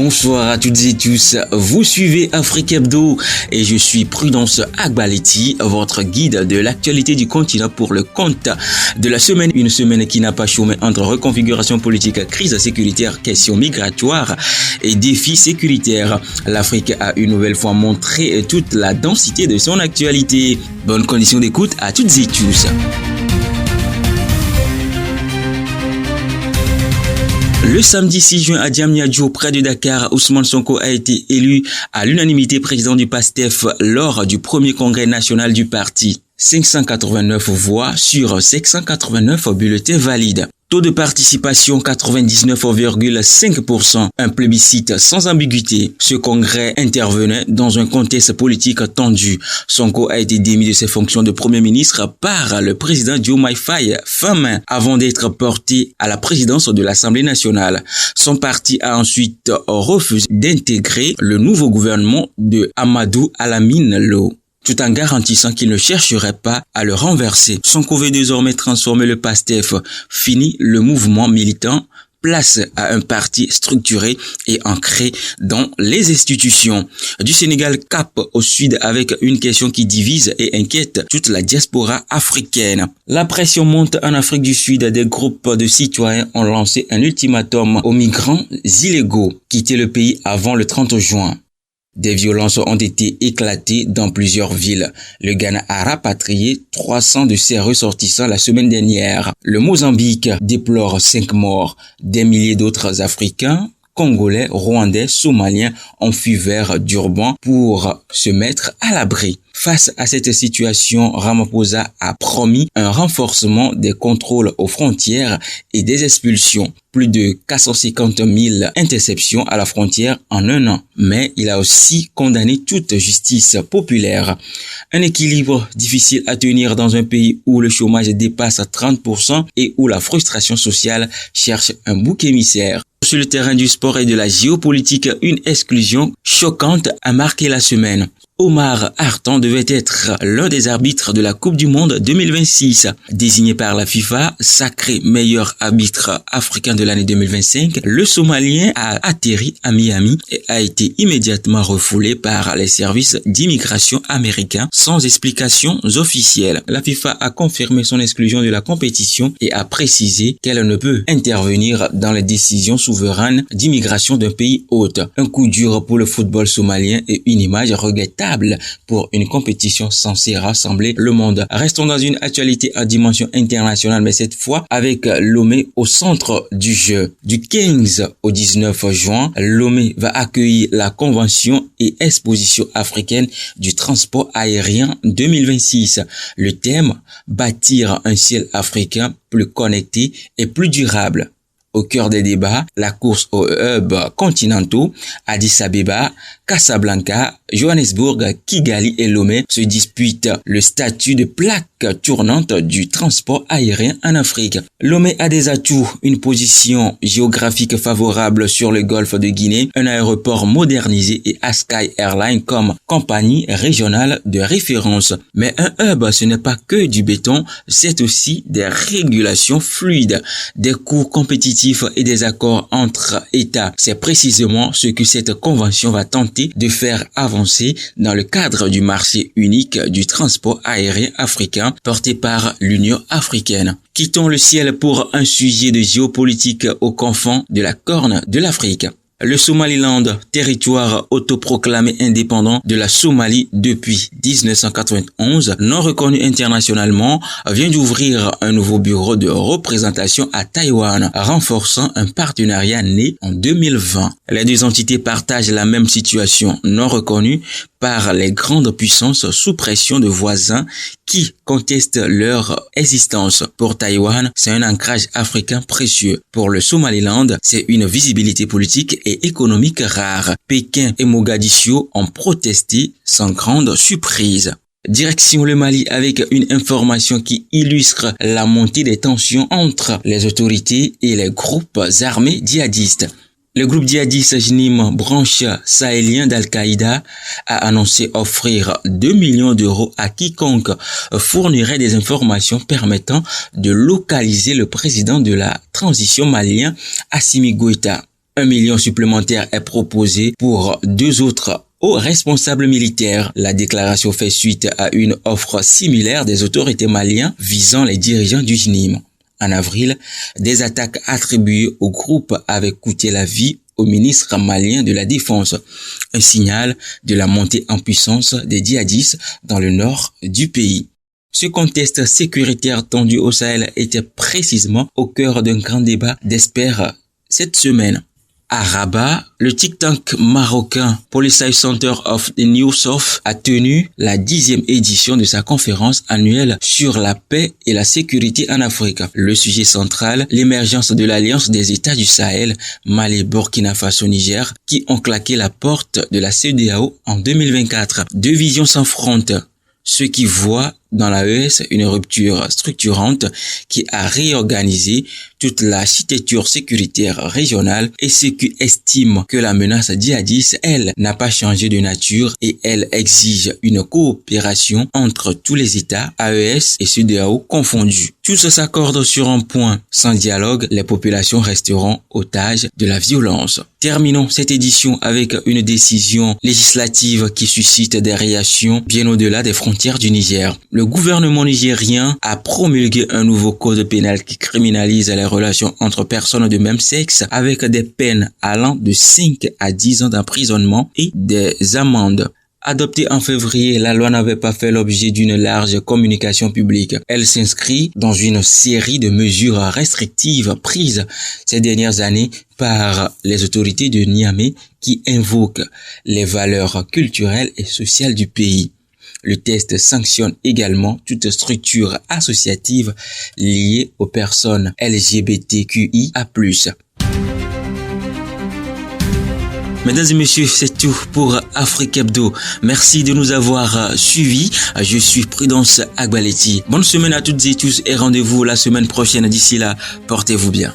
Bonsoir à toutes et tous, vous suivez Afrique Hebdo et je suis Prudence Agbaleti, votre guide de l'actualité du continent pour le compte de la semaine. Une semaine qui n'a pas chômé entre reconfiguration politique, crise sécuritaire, questions migratoires et défis sécuritaires. L'Afrique a une nouvelle fois montré toute la densité de son actualité. Bonne condition d'écoute à toutes et tous. Le samedi 6 juin à Diamniadio, près de Dakar, Ousmane Sonko a été élu à l'unanimité président du PASTEF lors du premier congrès national du parti. 589 voix sur 689 bulletins valides. Taux de participation 99,5%, un plébiscite sans ambiguïté. Ce congrès intervenait dans un contexte politique tendu. Sonko a été démis de ses fonctions de Premier ministre par le président Diomaye Faye fin mai avant d'être porté à la présidence de l'Assemblée nationale. Son parti a ensuite refusé d'intégrer le nouveau gouvernement de Amadou Alamine Lo, tout en garantissant qu'il ne chercherait pas à le renverser. Sonko veut désormais transformer le PASTEF. Fini le mouvement militant, place à un parti structuré et ancré dans les institutions. Du Sénégal cap au sud avec une question qui divise et inquiète toute la diaspora africaine. La pression monte en Afrique du Sud. Des groupes de citoyens ont lancé un ultimatum aux migrants illégaux. Quitter le pays avant le 30 juin. Des violences ont été éclatées dans plusieurs villes. Le Ghana a rapatrié 300 de ses ressortissants la semaine dernière. Le Mozambique déplore 5 morts. Des milliers d'autres Africains, Congolais, Rwandais, Somaliens ont fui vers Durban pour se mettre à l'abri. Face à cette situation, Ramaphosa a promis un renforcement des contrôles aux frontières et des expulsions. Plus de 450 000 interceptions à la frontière en un an. Mais il a aussi condamné toute justice populaire. Un équilibre difficile à tenir dans un pays où le chômage dépasse 30% et où la frustration sociale cherche un bouc émissaire. Sur le terrain du sport et de la géopolitique, une exclusion choquante a marqué la semaine. Omar Hartan devait être l'un des arbitres de la Coupe du Monde 2026. Désigné par la FIFA, sacré meilleur arbitre africain de l'année 2025, le Somalien a atterri à Miami et a été immédiatement refoulé par les services d'immigration américains sans explications officielles. La FIFA a confirmé son exclusion de la compétition et a précisé qu'elle ne peut intervenir dans les décisions souveraines d'immigration d'un pays hôte. Un coup dur pour le football somalien et une image regrettable pour une compétition censée rassembler le monde. Restons dans une actualité à dimension internationale, mais cette fois avec Lomé au centre du jeu. Du 15 au 19 juin, Lomé va accueillir la convention et exposition africaine du transport aérien 2026. Le thème, bâtir un ciel africain plus connecté et plus durable. Au cœur des débats, la course aux hubs continentaux, Addis Abeba, Casablanca, Johannesburg, Kigali et Lomé se disputent le statut de plaque tournante du transport aérien en Afrique. Lomé a des atouts, une position géographique favorable sur le golfe de Guinée, un aéroport modernisé et Sky Airlines comme compagnie régionale de référence. Mais un hub, ce n'est pas que du béton, c'est aussi des régulations fluides, des coûts compétitifs et des accords entre États. C'est précisément ce que cette convention va tenter de faire avancer dans le cadre du marché unique du transport aérien africain porté par l'Union africaine. Quittons le ciel pour un sujet de géopolitique aux confins de la Corne de l'Afrique. Le Somaliland, territoire autoproclamé indépendant de la Somalie depuis 1991, non reconnu internationalement, vient d'ouvrir un nouveau bureau de représentation à Taïwan, renforçant un partenariat né en 2020. Les deux entités partagent la même situation, non reconnue par les grandes puissances sous pression de voisins qui contestent leur existence. Pour Taïwan, c'est un ancrage africain précieux. Pour le Somaliland, c'est une visibilité politique et économique rare. Pékin et Mogadiscio ont protesté sans grande surprise. Direction le Mali avec une information qui illustre la montée des tensions entre les autorités et les groupes armés djihadistes. Le groupe djihadiste Jnim, branche sahélien d'Al-Qaïda, a annoncé offrir 2 millions d'euros à quiconque fournirait des informations permettant de localiser le président de la transition malien, Assimi Goïta. 1 million supplémentaire est proposé pour 2 autres aux responsables militaires. La déclaration fait suite à une offre similaire des autorités maliennes visant les dirigeants du JNIM. En avril, des attaques attribuées au groupe avaient coûté la vie au ministre malien de la Défense, un signal de la montée en puissance des djihadistes dans le nord du pays. Ce contexte sécuritaire tendu au Sahel était précisément au cœur d'un grand débat d'experts cette semaine. À Rabat, le think tank marocain Policy Center of the New South a tenu la 10e édition de sa conférence annuelle sur la paix et la sécurité en Afrique. Le sujet central, l'émergence de l'Alliance des États du Sahel, Mali, Burkina Faso, Niger, qui ont claqué la porte de la CEDEAO en 2024. 2 visions s'affrontent. Ceux qui voient dans l'AES une rupture structurante qui a réorganisé toute l'architecture sécuritaire régionale et ceux qui estiment que la menace djihadiste, elle, n'a pas changé de nature et elle exige une coopération entre tous les États, AES et CEDEAO confondus. Tous s'accordent sur un point. Sans dialogue, les populations resteront otages de la violence. Terminons cette édition avec une décision législative qui suscite des réactions bien au-delà des frontières du Niger. Le gouvernement nigérien a promulgué un nouveau code pénal qui criminalise les relations entre personnes de même sexe avec des peines allant de 5 à 10 ans d'emprisonnement et des amendes. Adoptée en février, la loi n'avait pas fait l'objet d'une large communication publique. Elle s'inscrit dans une série de mesures restrictives prises ces dernières années par les autorités de Niamey qui invoquent les valeurs culturelles et sociales du pays. Le texte sanctionne également toute structure associative liée aux personnes LGBTQIA+. Mesdames et messieurs, c'est tout pour Afrique Hebdo. Merci de nous avoir suivis. Je suis Prudence Agbaleti. Bonne semaine à toutes et tous et rendez-vous la semaine prochaine. D'ici là, portez-vous bien.